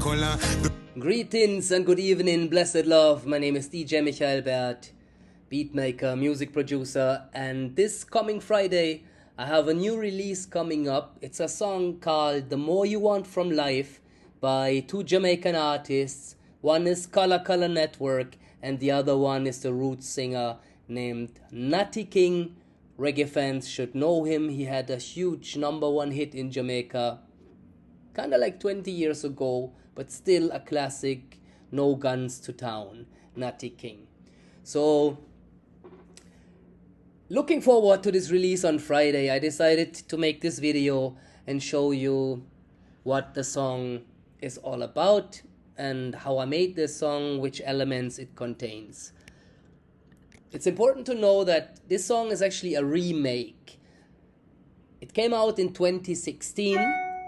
Colah. Greetings and good evening, blessed love. My name is djmichaelberth, beatmaker, music producer, and this coming Friday I have a new release coming up. It's a song called The More You Want From Life by two Jamaican artists. One is Colah Network and the other one is the roots singer named Natty. Reggae fans should know him. He had a huge #1 hit in Jamaica, kind of like 20 years ago, but still a classic. No Guns to Town, Natty. So, looking forward to this release on Friday. I decided to make this video and show you what the song is all about and how I made this song, which elements it contains. It's important to know that this song is actually a remake. It came out in 2016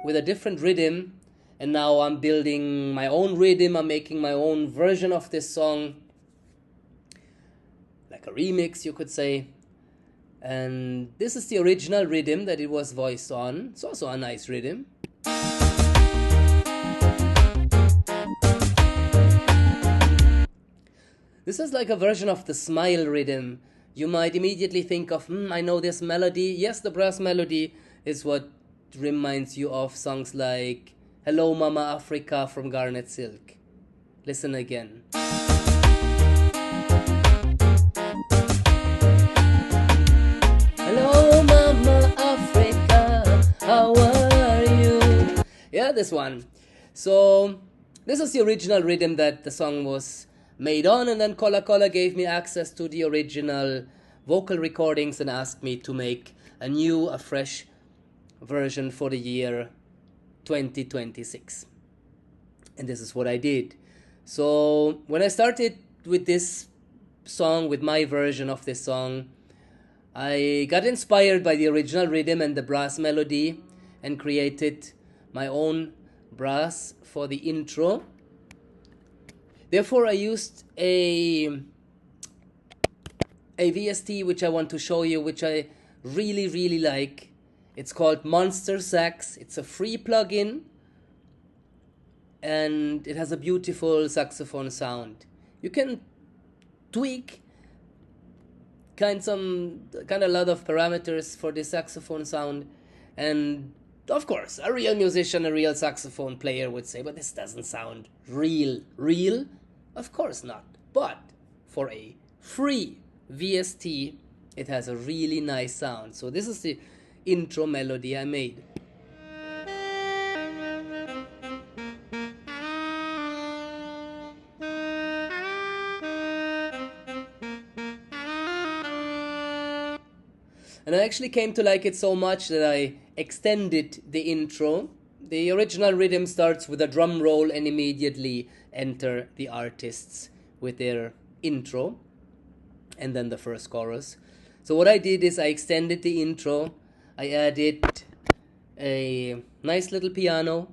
with a different rhythm, and now I'm building my own rhythm. I'm making my own version of this song, like a remix, you could say. And this is the original rhythm that it was voiced on. It's also a nice rhythm. This is like a version of the Smile rhythm. You might immediately think of, I know this melody. Yes, the brass melody is what reminds you of songs like Hello Mama Africa from Garnet Silk. Listen again. Hello Mama Africa, how are you? Yeah, this one. So this is the original rhythm that the song was made on, and then Colah gave me access to the original vocal recordings and asked me to make a fresh version for the year 2026. And this is what I did. So when I started with this song, with my version of this song, I got inspired by the original rhythm and the brass melody and created my own brass for the intro. Therefore, I used a VST which I want to show you, which I really like. It's called Monster Sax. It's a free plugin and it has a beautiful saxophone sound. You can tweak kind of a lot of parameters for the saxophone sound, and of course a real musician, a real saxophone player would say, but this doesn't sound real. Of course not, but for a free VST it has a really nice sound. So this is the intro melody I made. And I actually came to like it so much that I extended the intro. The original rhythm starts with a drum roll and immediately enter the artists with their intro and then the first chorus. So what I did is I extended the intro. I added a nice little piano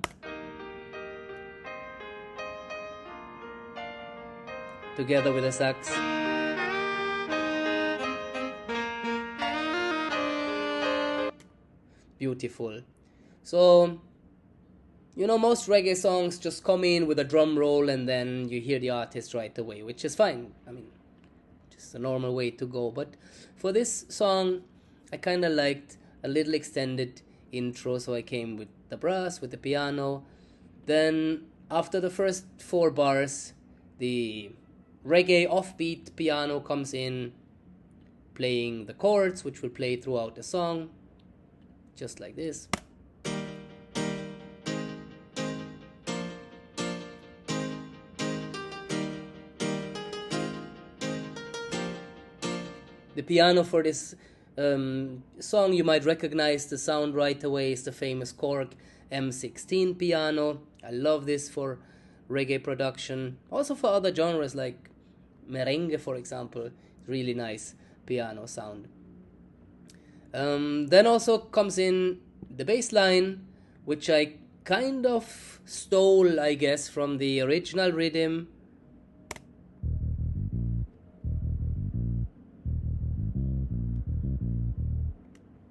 together with a sax. Beautiful. So, you know, most reggae songs just come in with a drum roll and then you hear the artist right away, which is fine. I mean, just a normal way to go. But for this song, I kind of liked a little extended intro, so I came with the brass, with the piano. Then, after the first 4 bars, the reggae offbeat piano comes in, playing the chords, which will play throughout the song, just like this. The piano for this song, you might recognize the sound right away, is the famous Korg M16 piano. I love this for reggae production, also for other genres like merengue, for example. Really nice piano sound. Then also comes in the bass line, which I kind of stole, I guess, from the original rhythm.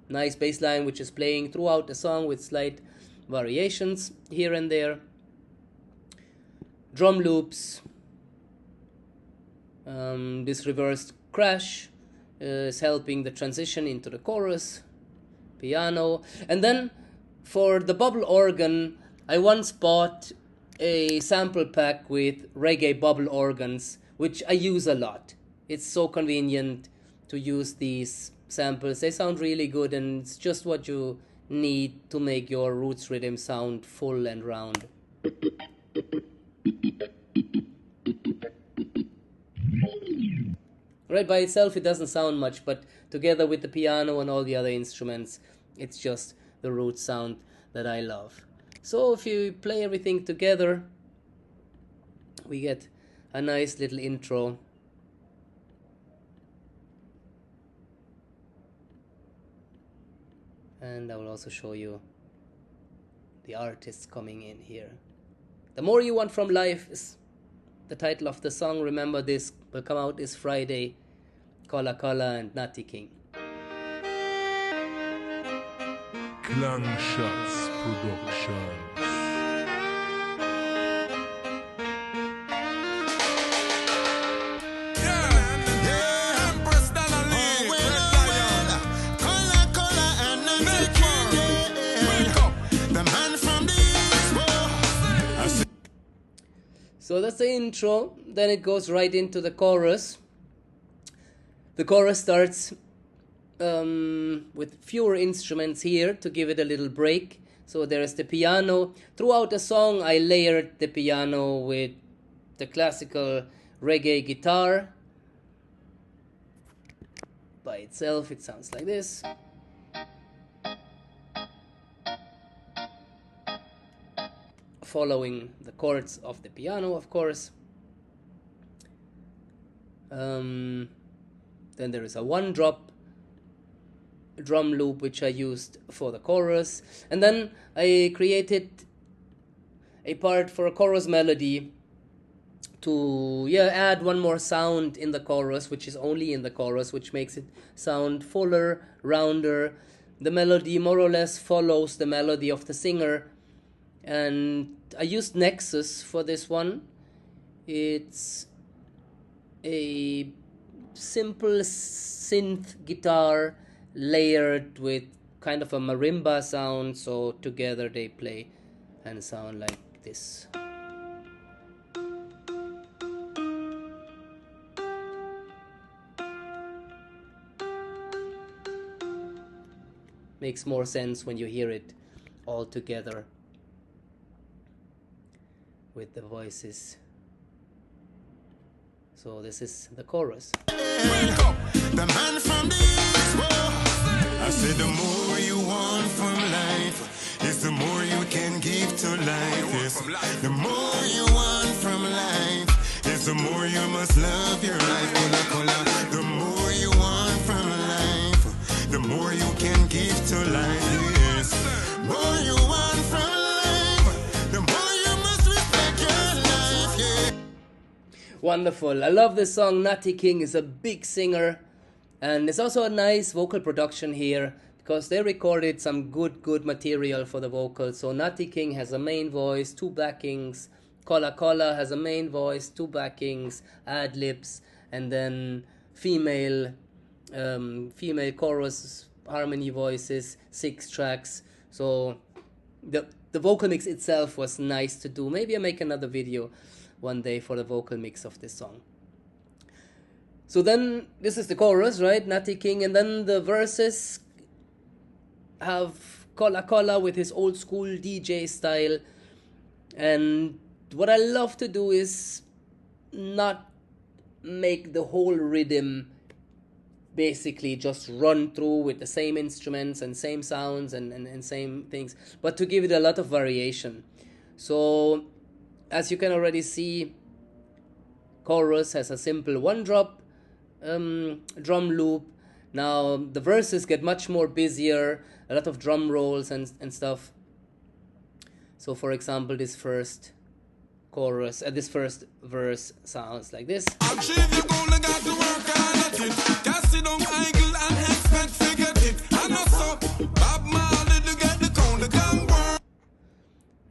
Nice bass line which is playing throughout the song with slight variations here and there. drum loops. This reversed crash is helping the transition into the chorus, piano. And then for the bubble organ, I once bought a sample pack with reggae bubble organs, which I use a lot. It's so convenient to use these samples. They sound really good, and it's just what you need to make your roots rhythm sound full and round. Right by itself it doesn't sound much, but together with the piano and all the other instruments, it's just the root sound that I love. So if you play everything together, we get a nice little intro. And I will also show you the artists coming in here. The More You Want From Life is the title of the song. Remember, this will come out this Friday. Colah and Natty King. Klangschatz Productions. So that's the intro, then it goes right into the chorus. The chorus starts with fewer instruments here to give it a little break. So there's the piano. Throughout the song I layered the piano with the classical reggae guitar. By itself it sounds like this. Following the chords of the piano, of course. Then there is a one-drop drum loop which I used for the chorus, and then I created a part for a chorus melody to add one more sound in the chorus, which is only in the chorus, which makes it sound fuller, rounder. The melody more or less follows the melody of the singer. And I used Nexus for this one. It's a simple synth guitar layered with kind of a marimba sound, so together they play and sound like this. Makes more sense when you hear it all together with the voices. So this is the chorus. Wake up, the man from the East. I said the more you want from life is the more you can give to life. Yes. The more you want from life is the more you must love your life. The more you want from life, the more you can give to life. Yes. More you want from life, the more you must respect your life. Yeah. Wonderful. I love this song. Natty King is a big singer, and it's also a nice vocal production here because they recorded some good material for the vocals. So Natty King has a main voice, two backings. Colah has a main voice, two backings, ad-libs, and then female chorus, harmony voices, 6 tracks. So the vocal mix itself was nice to do. Maybe I make another video one day for the vocal mix of this song. So then this is the chorus, right? Natty King, and then the verses have Colah with his old school DJ style. And what I love to do is not make the whole rhythm basically just run through with the same instruments and same sounds and same things, but to give it a lot of variation. So as you can already see, chorus has a simple one drop drum loop. Now the verses get much more busier, a lot of drum rolls and stuff. So for example, this first chorus, this first verse sounds like this.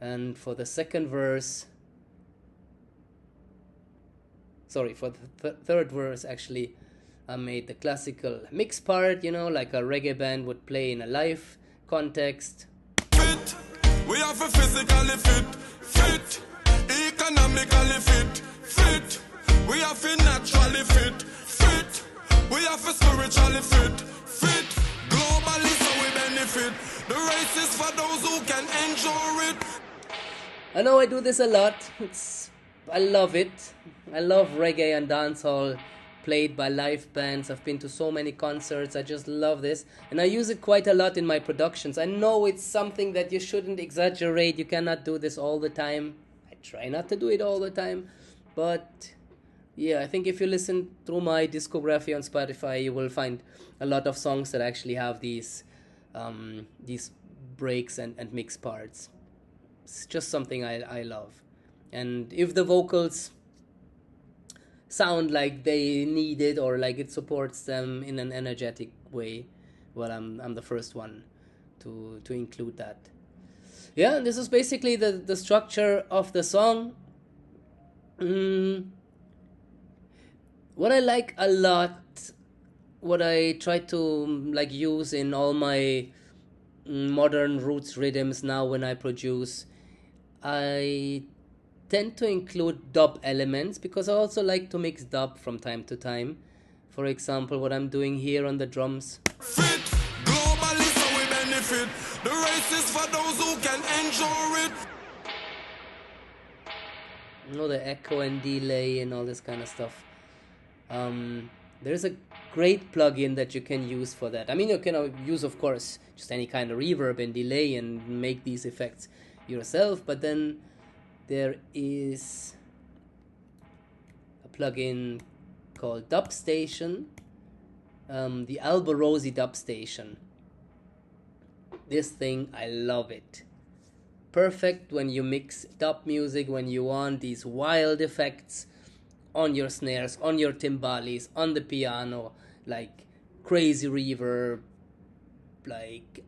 And for the second verse, sorry, for the third verse actually, I made the classical mix part, you know, like a reggae band would play in a live context. Fit, we have a physically fit, economically fit, we have a naturally fit, we have a spiritually fit, globally so we benefit. The race is for those who can enjoy it. I know I do this a lot. I love it. I love reggae and dancehall played by live bands. I've been to so many concerts. I just love this. And I use it quite a lot in my productions. I know it's something that you shouldn't exaggerate. You cannot do this all the time. I try not to do it all the time. But yeah, I think if you listen through my discography on Spotify, you will find a lot of songs that actually have these breaks and mix parts. It's just something I love. And if the vocals sound like they need it or like it supports them in an energetic way, well, I'm the first one to include that. Yeah, this is basically the structure of the song. What I like a lot, what I try to like use in all my modern roots rhythms now when I produce, I tend to include dub elements because I also like to mix dub from time to time. For example, what I'm doing here on the drums. Fit, globally so we benefit. The race is for those who can enjoy it. You know, the echo and delay and all this kind of stuff. There's a great plugin that you can use for that. I mean, you can use, of course, just any kind of reverb and delay and make these effects yourself, but then there is a plugin called Dub Station, the Alborosi Dub Station. This thing, I love it. Perfect when you mix dub music, when you want these wild effects on your snares, on your timbales, on the piano, like crazy reverb, like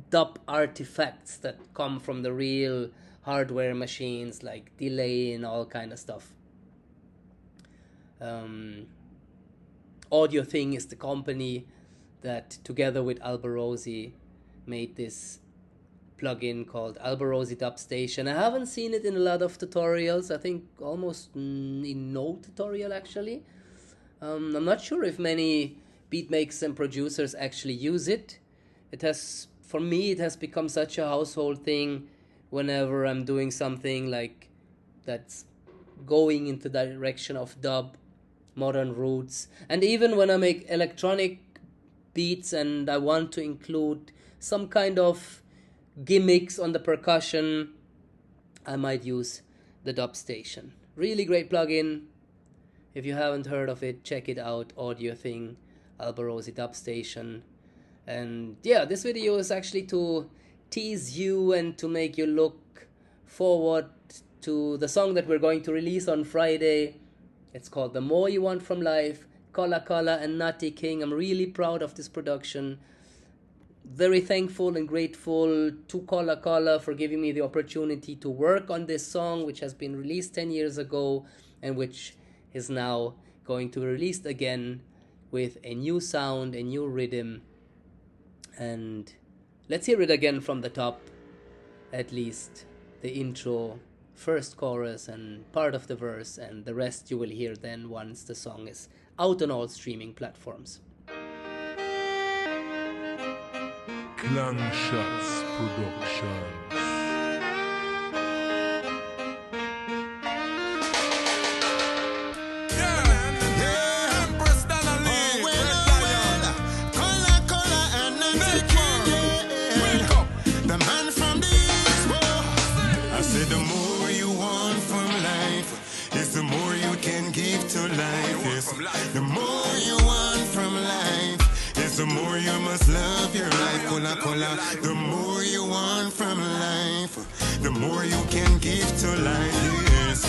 dub artifacts that come from the real hardware machines, like delay and all kind of stuff. Audio Thing is the company that, together with Alborosi, made this plugin called Alborosi Dub Station. I haven't seen it in a lot of tutorials. I think almost in no tutorial actually. I'm not sure if many beatmakers and producers actually use it. It has, for me, it has become such a household thing whenever I'm doing something like that's going into the direction of dub, modern roots, and even when I make electronic beats and I want to include some kind of gimmicks on the percussion, I might use the Dub Station. Really great plugin. If you haven't heard of it, check it out. Audio Thing, Alborosi Dub Station. And yeah, this video is actually to tease you and to make you look forward to the song that we're going to release on Friday. It's called The More You Want From Life, Colah and Natty King. I'm really proud of this production. Very thankful and grateful to Colah for giving me the opportunity to work on this song, which has been released 10 years ago and which is now going to be released again with a new sound, a new rhythm. And let's hear it again from the top, at least the intro, first chorus and part of the verse, and the rest you will hear then once the song is out on all streaming platforms. Klangschatz Productions. The more you want from life is the more you must love your life. Colah. The more you want from life, the more you can give to life. Yes.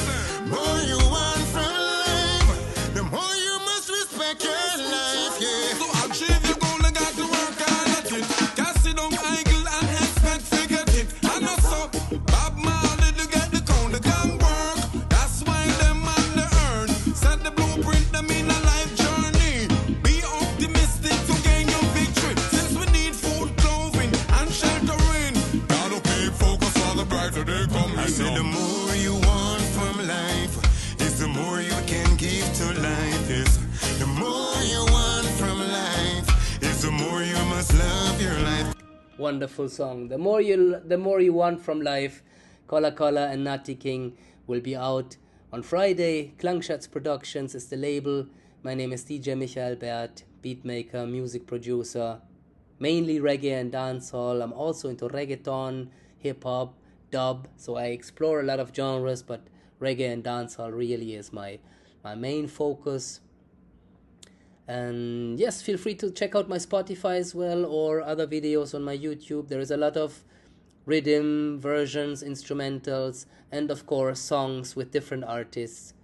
More you want from life, the more you must respect your life. Yeah. So achieve your goal, you got to work hard at it. Can't sit down idle and expect to get it. And not so Bob Marley to get the count, the gang work. That's why them man they earn. Set the blue Wonderful song. The more you want from life. Colah and Natty King will be out on Friday. Klangschatz Productions is the label. My name is djmichaelberth, beatmaker, music producer, mainly reggae and dancehall. I'm also into reggaeton, hip-hop, dub, so I explore a lot of genres, but reggae and dancehall really is my main focus. And yes, feel free to check out my Spotify as well, or other videos on my YouTube. There is a lot of rhythm versions, instrumentals, and of course songs with different artists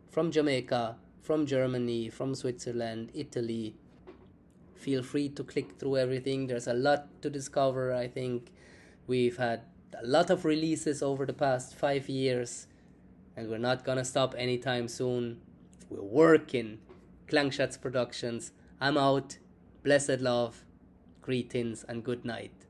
from Jamaica, from Germany, from Switzerland, Italy. Feel free to click through everything. There's a lot to discover. I think we've had a lot of releases over the past 5 years, and we're not gonna stop anytime soon. We're working. Klangschatz Productions. I'm out. Blessed love. Greetings and good night.